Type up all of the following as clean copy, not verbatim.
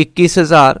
21,000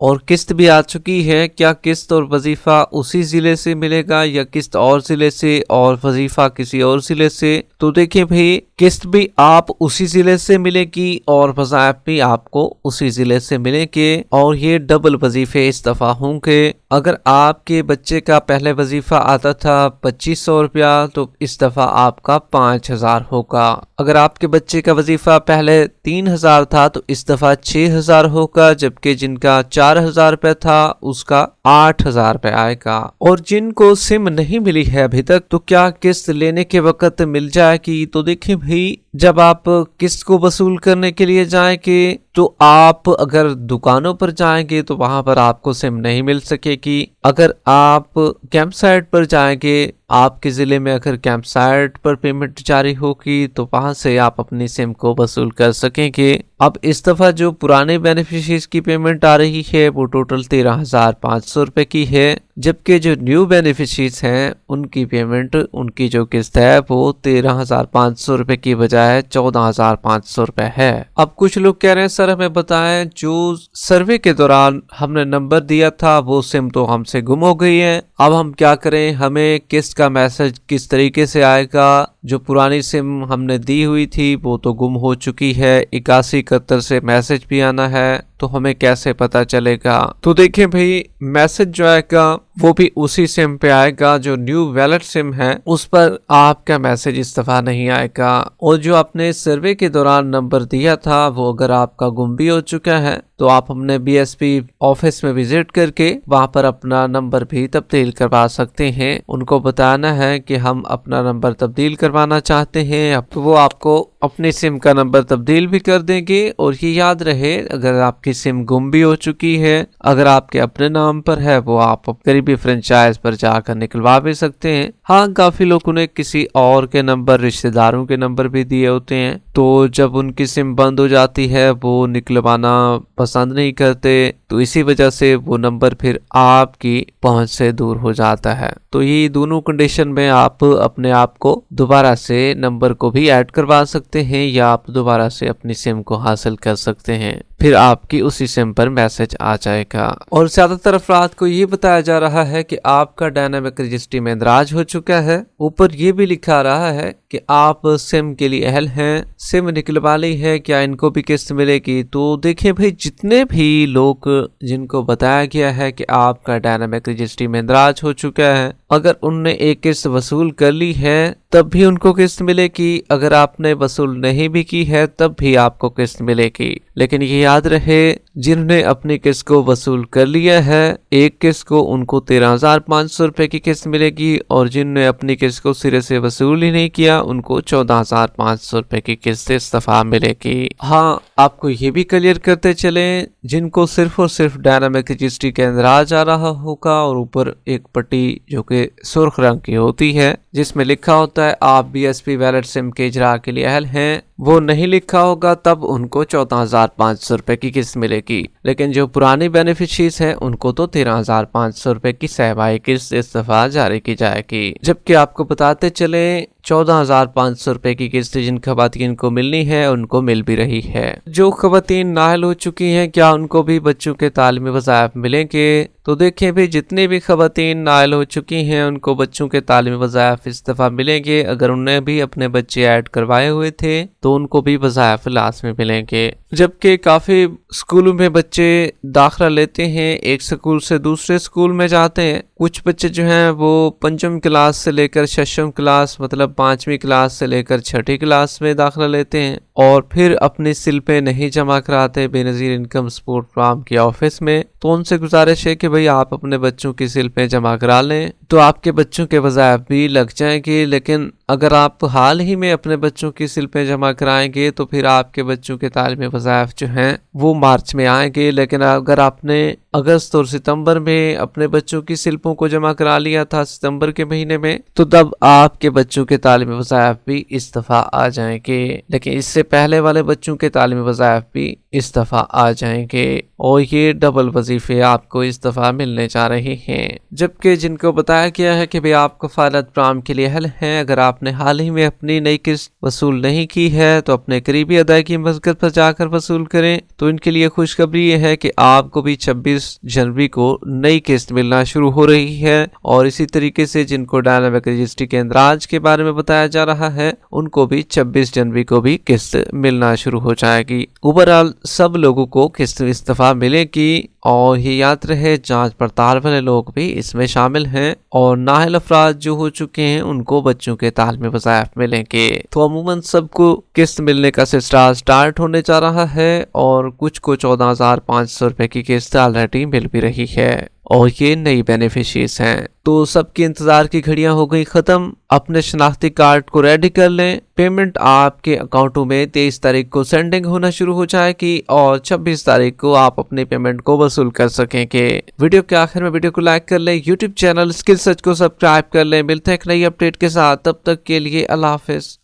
اور قسط بھی آ چکی ہے، کیا قسط اور وظیفہ اسی ضلع سے ملے گا یا قسط اور ضلع سے اور وظیفہ کسی اور ضلع سے؟ تو دیکھیں بھائی، قسط بھی آپ اسی ضلع سے ملے گی اور وظائف بھی آپ کو اسی ضلع سے ملیں گے، اور یہ ڈبل وظیفے اس دفعہ ہوں گے۔ اگر آپ کے بچے کا پہلے وظیفہ آتا تھا 2500 روپیہ تو اس دفعہ آپ کا 5000 ہوگا۔ اگر آپ کے بچے کا وظیفہ پہلے 3000 تھا تو اس دفعہ 6000 ہوگا، جبکہ جن کا 4000 روپے تھا اس کا 8000 روپے آئے گا۔ اور جن کو سم نہیں ملی ہے ابھی تک، تو کیا قسط لینے کے وقت مل جائے گی؟ تو دیکھیں بھائی، جب آپ قسط کو وصول کرنے کے لیے جائیں گے تو آپ اگر دکانوں پر جائیں گے تو وہاں پر آپ کو سم نہیں مل سکے گی۔ اگر آپ کیمپ سائٹ پر جائیں گے، آپ کے ضلع میں اگر کیمپ سائٹ پر پیمنٹ جاری ہوگی تو وہاں سے آپ اپنی سم کو وصول کر سکیں گے۔ اب اس دفعہ جو پرانے بینیفیشریز کی پیمنٹ آ رہی ہے وہ ٹوٹل 13,500 روپے کی ہے، جبکہ جو نیو بینیفیشریز ہیں ان کی پیمنٹ، ان کی جو قسط ہے وہ 13,500 روپے کی بجائے 14,500 روپے ہے۔ اب کچھ لوگ کہہ رہے ہیں سر ہمیں بتائیں، جو سروے کے دوران ہم نے نمبر دیا تھا وہ سم تو ہم سے گم ہو گئی ہے، اب ہم کیا کریں؟ ہمیں قسط کا میسج کس طریقے سے آئے گا؟ جو پرانی سم ہم نے دی ہوئی تھی وہ تو گم ہو چکی ہے، 8171 سے میسج بھی آنا ہے، تو ہمیں کیسے پتا چلے گا؟ تو دیکھیں بھائی، میسج جو آئے گا وہ بھی اسی سم پہ آئے گا، جو نیو ویلٹ سم ہے اس پر آپ کا میسج اس دفعہ نہیں آئے گا۔ اور جو آپ نے سروے کے دوران نمبر دیا تھا وہ اگر آپ کا گم بھی ہو چکا ہے تو آپ اپنے BSP آفس میں وزٹ کر کے وہاں پر اپنا نمبر بھی تبدیل کروا سکتے ہیں۔ ان کو بتانا ہے کہ ہم اپنا نمبر تبدیل کروانا چاہتے ہیں، اب وہ آپ کو اپنی سم کا نمبر تبدیل بھی کر دیں گے۔ اور یہ یاد رہے، اگر آپ کی سم گم بھی ہو چکی ہے، اگر آپ کے اپنے نام پر ہے، وہ آپ قریبی فرنچائز پر جا کر نکلوا بھی سکتے ہیں۔ ہاں، کافی لوگوں نے کسی اور کے نمبر، رشتہ داروں کے نمبر بھی دیے ہوتے ہیں، تو جب ان کی سم بند ہو جاتی ہے وہ نکلوانا پسند نہیں کرتے، تو اسی وجہ سے وہ نمبر پھر آپ کی پہنچ سے دور ہو جاتا ہے۔ تو یہ دونوں کنڈیشن میں آپ اپنے آپ کو دوبارہ سے نمبر کو بھی ایڈ کروا سکتے ہیں، یا آپ دوبارہ سے اپنی سم کو حاصل کر سکتے ہیں، پھر آپ کی اسی سم پر میسج آ جائے گا۔ اور زیادہ تر افراد کو یہ بتایا جا رہا ہے کہ آپ کا ڈائنامک رجسٹری میں اندراج ہو چکا ہے، اوپر یہ بھی لکھا رہا ہے کہ آپ سم کے لیے اہل ہیں، سم نکلوا لی ہے، کیا ان کو بھی قسط ملے گی؟ تو دیکھیں بھائی، جتنے بھی لوگ جن کو بتایا گیا ہے کہ آپ کا ڈائنامک رجسٹری میں اندراج ہو چکا ہے، اگر ان نے ایک قسط وصول کر لی ہے تب بھی ان کو قسط ملے گی، اگر آپ نے وصول نہیں بھی کی ہے تب بھی آپ کو قسط ملے گی۔ لیکن یہ یاد رہے، جنہوں نے اپنی قسط کو وصول کر لیا ہے ایک قسط کو، ان کو 13,500 روپے کی قسط ملے گی، اور جنہوں نے اپنی قسط کو سرے سے وصول ہی نہیں کیا ان کو 14,500 روپے کی قسط اس دفعہ ملے گی۔ ہاں، آپ کو یہ بھی کلیئر کرتے چلیں، جن کو صرف اور صرف ڈائنامک رجسٹری کے اندراج آ رہا ہوگا اور اوپر ایک پٹی جو کہ سرخ رنگ کی ہوتی ہے جس میں لکھا ہوتا ہے آپ BSP ویلٹ سم کے اجراء کے لیے اہل ہیں، وہ نہیں لکھا ہوگا تب ان کو 14,500 روپے کی قسط ملے گی۔ لیکن جو پرانی بینیفیشریز ہیں ان کو تو 13,500 روپے کی سہمائی قسط اس دفعہ جاری کی جائے گی۔ جبکہ آپ کو بتاتے چلیں، 14,500 روپے کی قسط جن خواتین کو ملنی ہے ان کو مل بھی رہی ہے۔ جو خواتین نااہل ہو چکی ہیں، کیا ان کو بھی بچوں کے تعلیمی وظائف ملیں گے؟ تو دیکھیں بھی، جتنی بھی خواتین نااہل ہو چکی ہیں ان کو بچوں کے تعلیمی وظائف اس دفعہ ملیں گے۔ اگر انہیں بھی اپنے بچے ایڈ کروائے ہوئے تھے تو ان کو بھی وظائف لازمی ملیں گے۔ جبکہ کافی اسکولوں میں بچے داخلہ لیتے ہیں، ایک اسکول سے دوسرے اسکول میں جاتے ہیں، کچھ بچے جو ہیں وہ پنجم کلاس سے لے کر ششم کلاس، مطلب 5ویں کلاس سے لے کر 6ٹھی کلاس میں داخلہ لیتے ہیں، اور پھر اپنی سلپیں نہیں جمع کراتے بے نظیر انکم سپورٹ پروگرام کے آفس میں۔ تو ان سے گزارش ہے کہ بھئی آپ اپنے بچوں کی سلپیں جمع کرا لیں تو آپ کے بچوں کے وظائف بھی لگ جائیں گے۔ لیکن اگر آپ حال ہی میں اپنے بچوں کی سلپیں جمع کرائیں گے تو پھر آپ کے بچوں کے تعلیمی وظائف جو ہیں وہ مارچ میں آئیں گے۔ لیکن اگر آپ نے اگست اور ستمبر میں اپنے بچوں کی سلپوں کو جمع کرا لیا تھا ستمبر کے مہینے میں، تو تب آپ کے بچوں کے تعلیمی وظائف بھی اس دفعہ آ جائیں گے۔ لیکن اس سے پہلے والے بچوں کے تعلیمی وظائف بھی اس دفعہ آ جائیں گے، اور یہ ڈبل وظیفے آپ کو اس دفعہ ملنے جا رہے ہیں۔ جبکہ جن کو بتایا بتایا گیا ہے کہ بھی آپ کفالت پرام کے لیے اہل ہیں۔ اگر آپ نے حال ہی میں اپنی نئی قسط وصول نہیں کی ہے تو اپنے قریبی ادائیگی مرکز پر جا کر وصول کریں۔ تو ان کے لیے خوشخبری یہ ہے کہ آپ کو بھی 26 جنوری کو نئی قسط ملنا شروع ہو رہی ہے، اور اسی طریقے سے جن کو ڈائنامک رجسٹری کے اندراج کے بارے میں بتایا جا رہا ہے ان کو بھی 26 جنوری کو بھی قسط ملنا شروع ہو جائے گی۔ اوورآل سب لوگوں کو قسط اس دفعہ ملے گی، اور یہ یاد رہے جانچ پڑتال والے لوگ بھی اس میں شامل ہیں، اور نااہل افراد جو ہو چکے ہیں ان کو بچوں کے تعلیمی وظائف ملیں گے۔ تو عموماً سب کو قسط ملنے کا سلسلہ سٹارٹ ہونے جا رہا ہے، اور کچھ کو 14,500 روپے کی قسط آلریڈی مل بھی رہی ہے، اور یہ نئی بینیفیشریز ہیں۔ تو سب کی انتظار کی گھڑیاں ہو گئی ختم۔ اپنے شناختی کارڈ کو ریڈی کر لیں۔ پیمنٹ آپ کے اکاؤنٹوں میں 23 تاریخ کو سینڈنگ ہونا شروع ہو جائے گی، اور 26 تاریخ کو آپ اپنی پیمنٹ کو وصول کر سکیں گے۔ ویڈیو کے آخر میں ویڈیو کو لائک کر لیں، یوٹیوب چینل اسکل سرچ کو سبسکرائب کر لیں۔ ملتے ہیں ایک نئی اپڈیٹ کے ساتھ، تب تک کے لیے اللہ حافظ۔